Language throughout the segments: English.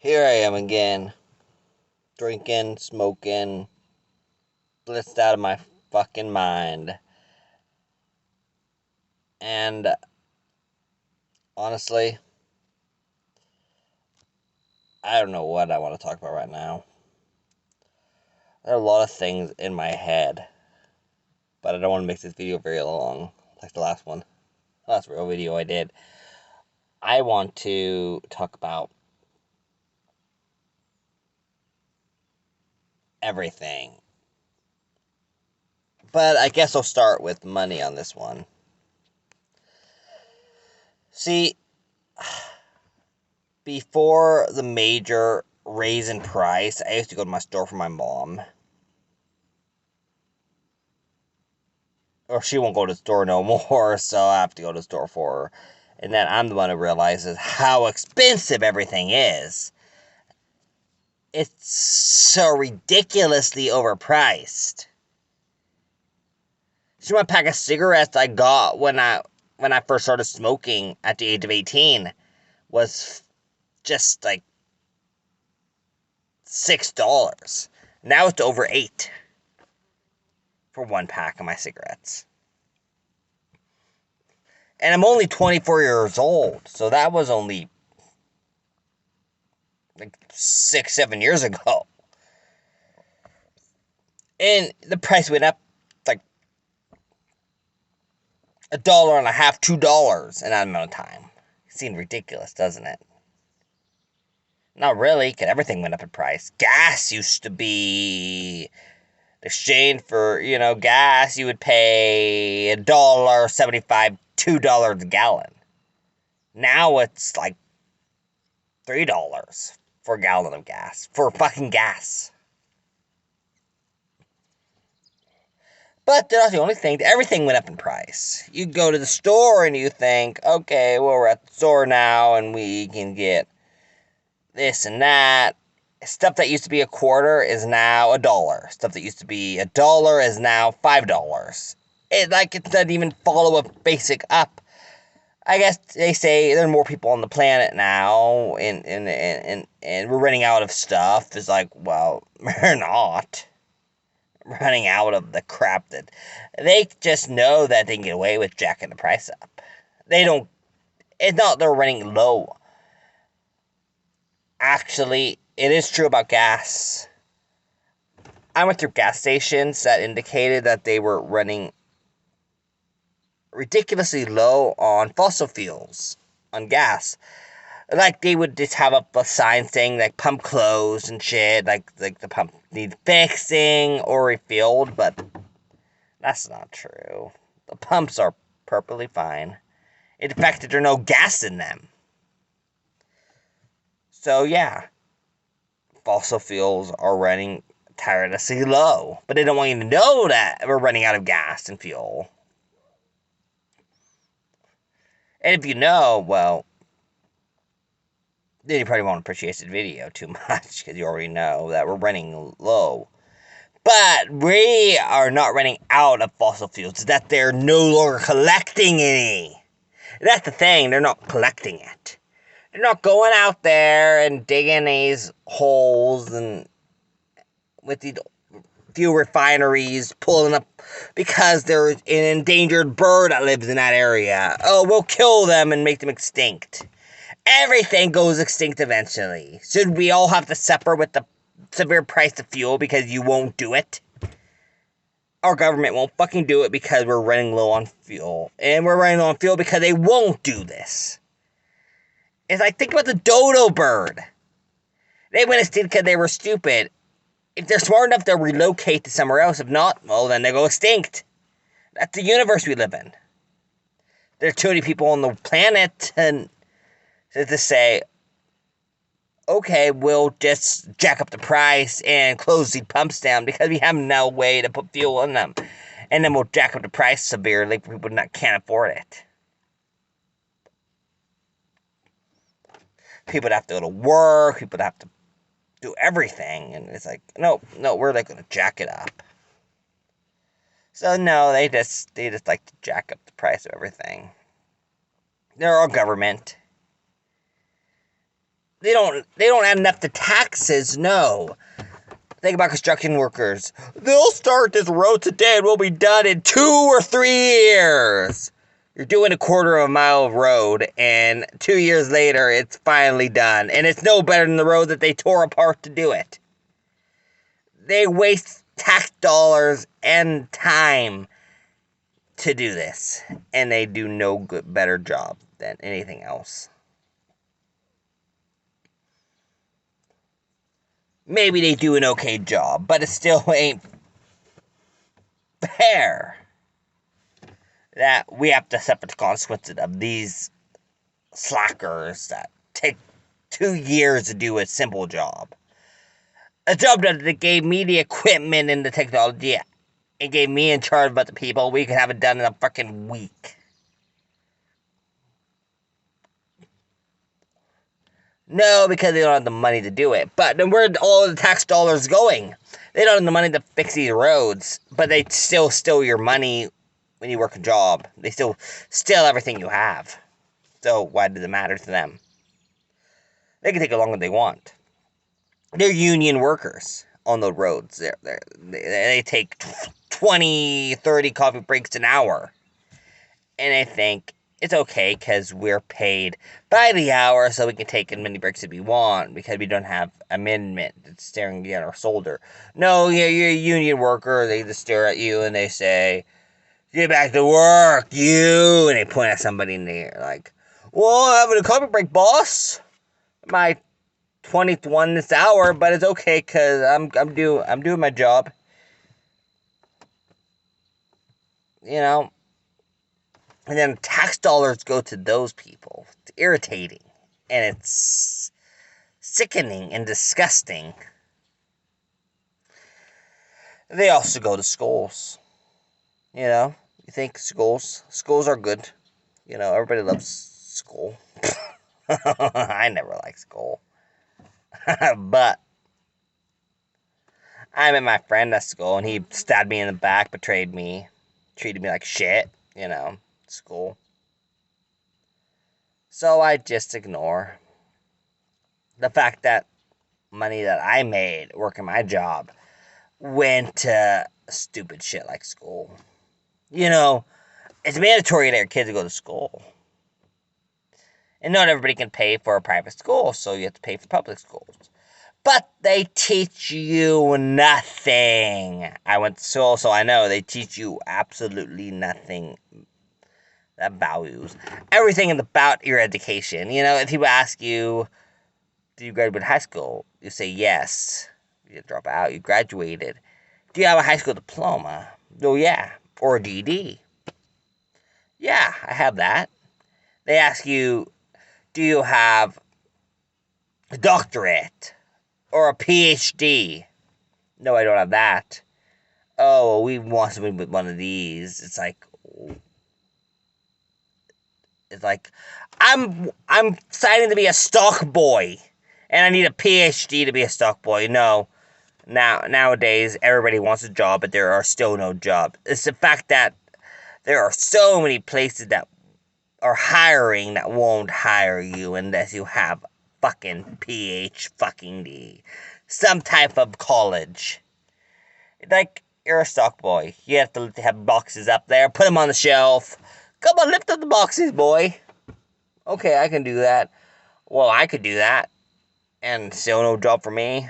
Here I am again, drinking, smoking, blitzed out of my fucking mind. And honestly, I don't know what I want to talk about right now. There are a lot of things in my head, but I don't want to make this video very long, like the last one, last real video I did. I want to talk about everything. But I guess I'll start with money on this one. See, before the major raise in price, I used to go to my store for my mom. Or she won't go to the store no more, so I have to go to the store for her. And then I'm the one who realizes how expensive everything is. It's so ridiculously overpriced. See, one pack of cigarettes I got when I first started smoking at the age of 18 was just like $6. Now it's over $8 for one pack of my cigarettes. And I'm only 24 years old, so that was only like 6-7 years ago. And the price went up like $1.50, $2 in that amount of time. It seemed ridiculous, doesn't it? Not really, because everything went up in price. Gas used to be exchange for, gas, you would pay $1.75, $2 a gallon. Now it's like $3 for a gallon of gas. For fucking gas. But they're not the only thing. Everything went up in price. You go to the store and you think, okay, well, we're at the store now and we can get this and that. Stuff that used to be $0.25 is now $1. Stuff that used to be $1 is now $5. It doesn't even follow a basic up. I guess they say there are more people on the planet now, and we're running out of stuff. It's like, well, we're not running out of the crap that they just know that they can get away with jacking the price up. They don't. It's not they're running low. Actually, it is true about gas. I went through gas stations that indicated that they were running ridiculously low on fossil fuels, on gas. Like, they would just have up a sign saying, like, pump closed and shit, like the pump needs fixing or refilled, but that's not true. The pumps are perfectly fine. It's the fact that there's no gas in them. So, yeah, fossil fuels are running tirelessly low, but they don't want you to know that we're running out of gas and fuel. And if you know, well, then you probably won't appreciate the video too much because you already know that we're running low. But we are not running out of fossil fuels. It's that they're no longer collecting any. That's the thing. They're not collecting it. They're not going out there and digging these holes and with these few refineries pulling up because there's an endangered bird that lives in that area. Oh, we'll kill them and make them extinct. Everything goes extinct eventually. Should we all have to suffer with the severe price of fuel because you won't do it? Our government won't fucking do it because we're running low on fuel. And we're running low on fuel because they won't do this. It's like, think about the dodo bird. They went extinct because they were stupid. If they're smart enough, they'll relocate to somewhere else. If not, well, then they go extinct. That's the universe we live in. There are too many people on the planet and to say, okay, we'll just jack up the price and close the pumps down because we have no way to put fuel in them. And then we'll jack up the price severely for people that can't afford it. People that have to go to work, people that have to do everything. And it's like, no, we're like going to jack it up. So no, they just like to jack up the price of everything. They're all government. they don't add enough to taxes, no. Think about construction workers. They'll start this road today and we'll be done in 2 or 3 years. You're doing a quarter of a mile of road, and 2 years later, it's finally done. And it's no better than the road that they tore apart to do it. They waste tax dollars and time to do this. And they do no better job than anything else. Maybe they do an okay job, but it still ain't fair that we have to suffer the consequences of these slackers that take 2 years to do a simple job. A job that gave me the equipment and the technology and gave me in charge of the people. We could have it done in a fucking week. No, because they don't have the money to do it. But then where are all the tax dollars going? They don't have the money to fix these roads, but they still steal your money when you work a job. They still steal everything you have. So why does it matter to them? They can take as long as they want. They're union workers on the roads. They take 20, 30 coffee breaks an hour. And I think it's okay because we're paid by the hour, so we can take as many breaks as we want because we don't have amendment that's staring at our shoulder. No, you're a union worker. They just stare at you and they say, "Get back to work, you!" And they point at somebody in the air like, "Well, I'm having a coffee break, boss. My 20th one this hour, but it's okay because I'm doing my job." You know. And then tax dollars go to those people. It's irritating. And it's sickening and disgusting. They also go to schools. You know, you think schools are good. You know, everybody loves school. I never liked school. But I met my friend at school and he stabbed me in the back, betrayed me, treated me like shit, you know. School. So I just ignore the fact that money that I made working my job went to stupid shit like school. You know, it's mandatory that your kids go to school. And not everybody can pay for a private school, so you have to pay for public schools. But they teach you nothing. I went to school, so I know they teach you absolutely nothing that values everything about your education. You know, if people ask you, "Do you graduate high school?" You say yes. You drop out. You graduated. Do you have a high school diploma? Oh yeah, or a GED. Yeah, I have that. They ask you, "Do you have a doctorate or a PhD?" No, I don't have that. Oh, well, we want somebody with one of these. It's like I'm signing to be a stock boy, and I need a PhD to be a stock boy. No, nowadays everybody wants a job, but there are still no jobs. It's the fact that there are so many places that are hiring that won't hire you unless you have fucking fucking D, some type of college. Like you're a stock boy, you have to have boxes up there, put them on the shelf. Come on, lift up the boxes, boy. Okay, I can do that. Well, I could do that. And still no job for me.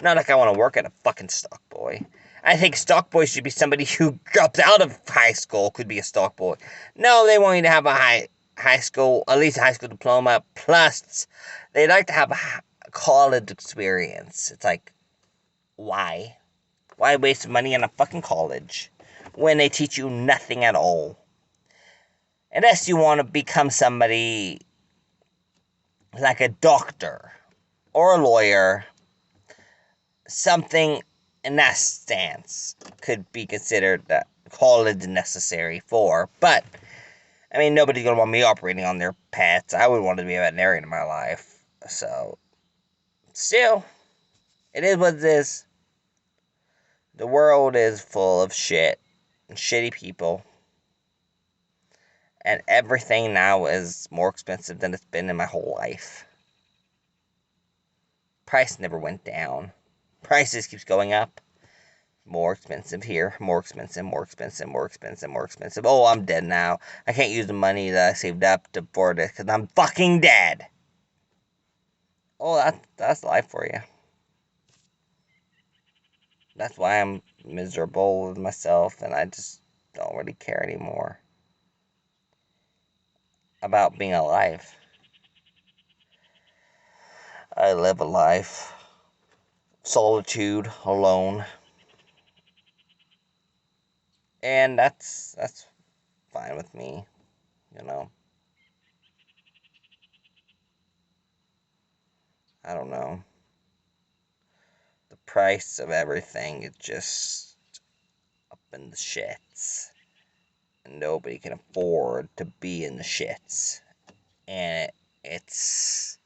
Not like I want to work at a fucking stock boy. I think stock boy should be somebody who drops out of high school could be a stock boy. No, they want you to have a high school, at least a high school diploma, plus they like to have a college experience. It's like, why? Why waste money on a fucking college when they teach you nothing at all? Unless you want to become somebody like a doctor or a lawyer, something in that stance could be considered that college necessary for. But, I mean, nobody's going to want me operating on their pets. I would want to be a veterinarian in my life. So, still, it is what it is. The world is full of shit and shitty people. And everything now is more expensive than it's been in my whole life. Price never went down. Prices keeps going up. More expensive here, more expensive, more expensive, more expensive, more expensive. Oh, I'm dead now. I can't use the money that I saved up to afford it because I'm fucking dead. Oh, that's life for you. That's why I'm miserable with myself and I just don't really care anymore about being alive. I live a life. Solitude, alone. And that's fine with me, you know. I don't know. The price of everything is just up in the shits. And nobody can afford to be in the shits. And it's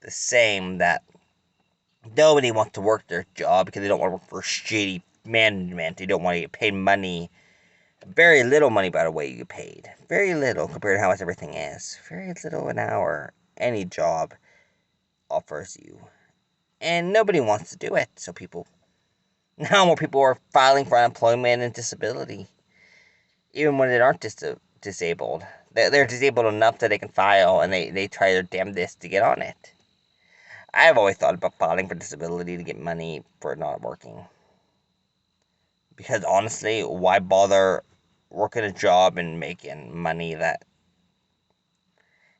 the same that nobody wants to work their job because they don't want to work for shitty management. They don't want to get paid money. Very little money, by the way, you get paid. Very little compared to how much everything is. Very little an hour. Any job offers you. And nobody wants to do it. So now more people are filing for unemployment and disability. Even when they aren't disabled. They're disabled enough that they can file and they try their damnedest to get on it. I've always thought about filing for disability to get money for not working. Because honestly, why bother working a job and making money that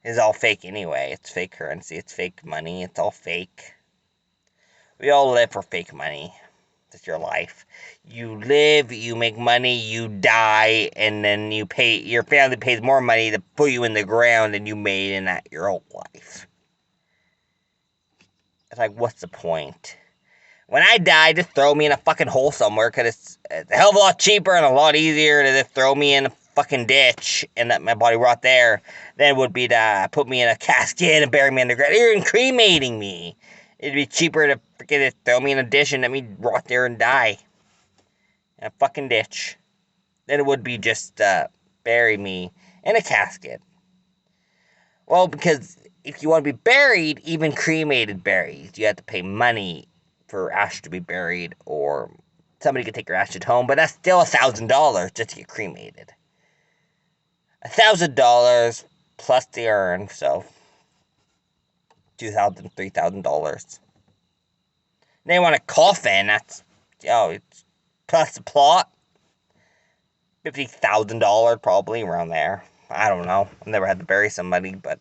is all fake anyway? It's fake currency, it's fake money, it's all fake. We all live for fake money. That's your life. You live, you make money, you die, and then your family pays more money to put you in the ground than you made in your whole life. It's like, what's the point? When I die, just throw me in a fucking hole somewhere, because it's a hell of a lot cheaper and a lot easier to just throw me in a fucking ditch and let my body rot there than it would be to put me in a casket and bury me in the ground. You're cremating me. It'd be cheaper to freaking throw me in a dish and let me rot there and die in a fucking ditch than it would be just bury me in a casket. Well, because if you want to be buried, even cremated buried, you have to pay money for ash to be buried, or somebody could take your ashes home, but that's still $1,000 just to get cremated. $1,000 plus the urn, so $2,000, $3,000. Then you want a coffin, it's plus the plot, $50,000 probably, around there. I don't know. I've never had to bury somebody, but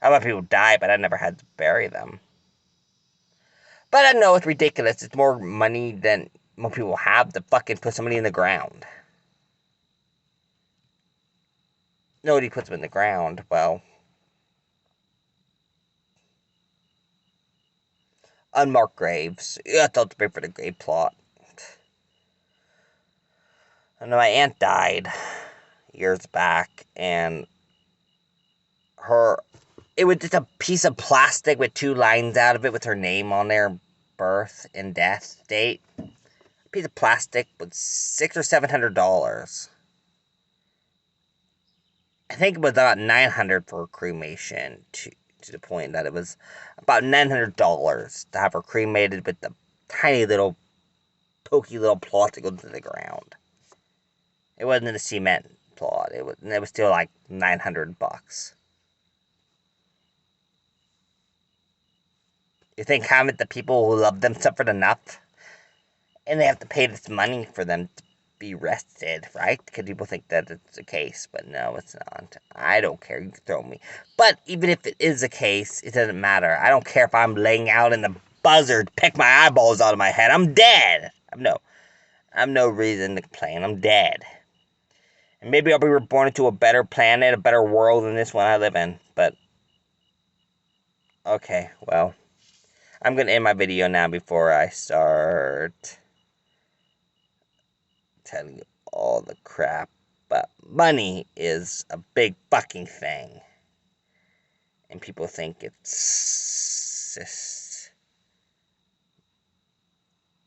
a lot of people die, but I never had to bury them. But I know it's ridiculous. It's more money than most people have to fucking put somebody in the ground. Nobody puts them in the ground. Well, unmarked graves. You have to pay for the grave plot. I know my aunt died years back, and it was just a piece of plastic with 2 lines out of it with her name on there, birth and death date. A piece of plastic with $600 or $700. I think it was about $900 for cremation, to the point that it was about $900 to have her cremated with the tiny little, pokey little plot that goes into the ground. It wasn't a cement plot. It was still like $900. You think haven't the people who love them suffered enough? And they have to pay this money for them to be rested, right? Because people think that it's the case, but no, it's not. I don't care. You can throw me. But even if it is the case, it doesn't matter. I don't care if I'm laying out in the buzzard, pick my eyeballs out of my head. I'm dead. I'm no reason to complain. I'm dead. And maybe I'll be reborn into a better planet, a better world than this one I live in. But, okay, well, I'm going to end my video now before I start telling you all the crap. But money is a big fucking thing. And people think it's just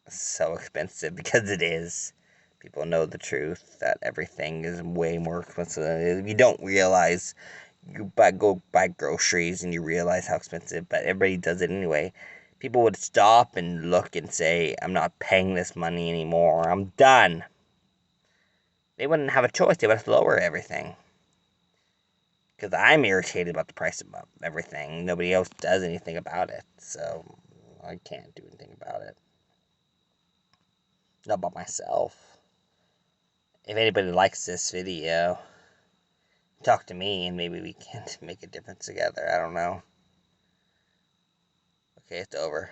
so expensive, because it is. People know the truth that everything is way more expensive than it is. If you don't realize go buy groceries and you realize how expensive, but everybody does it anyway. People would stop and look and say, I'm not paying this money anymore. I'm done. They wouldn't have a choice. They would have to lower everything. Because I'm irritated about the price of everything. Nobody else does anything about it. So I can't do anything about it. Not about myself. If anybody likes this video, talk to me and maybe we can make a difference together. I don't know. Okay, it's over.